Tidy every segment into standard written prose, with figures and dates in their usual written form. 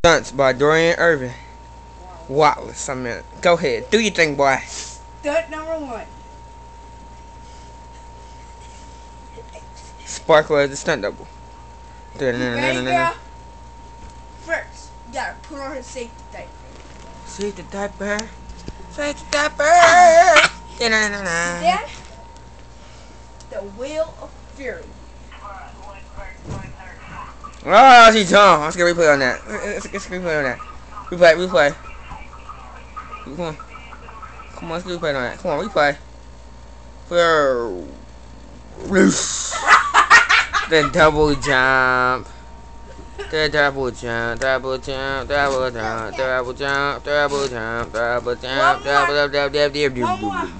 Stunts by Dorian Irvin. Wallace, I mean, go ahead. Do your thing, boy. Stunt number 1. Sparkler is the stunt double. Ready, girl? First, you gotta put on her safety diaper. Safety diaper. Safety diaper. Then, the Wheel of Fury. Oh, she's dumb. Let's get a replay on that. Let's get a replay on that. Replay. Come on. Come on, let's get a replay on that. Come on, replay. Loose. The double jump. The double jump. Double jump. Double jump. Double jump. Double jump. Double jump.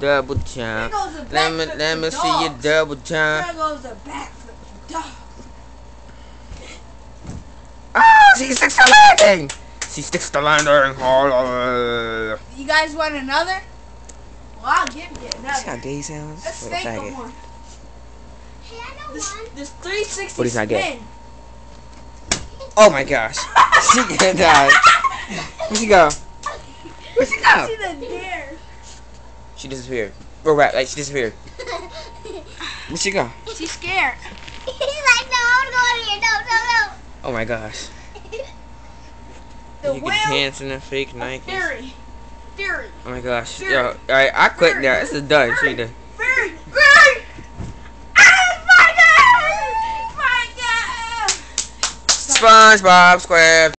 Double jump. Let me see your double jump. There goes the backflip dog. Oh, she sticks the landing. She sticks the landing. You guys want another? Well, I'll give you another. See how gay he sounds? Let's think of one. Hey, I know one. This 360 What is not gay? spin. Oh my gosh. She died. Where'd she go? Where'd she go? She didn't dare. She disappeared. We're right, like she disappeared. Where'd she go? She's scared. He's like, no, I want to go in here. No. Oh my gosh. The You Wheel can dance in a fake of Nike. Fury. Fury. Oh my gosh. Fury. Yo, alright, I quit Fury. now. This is done. She done. Fury. Fury. Oh my God! My God! SpongeBob SquarePants.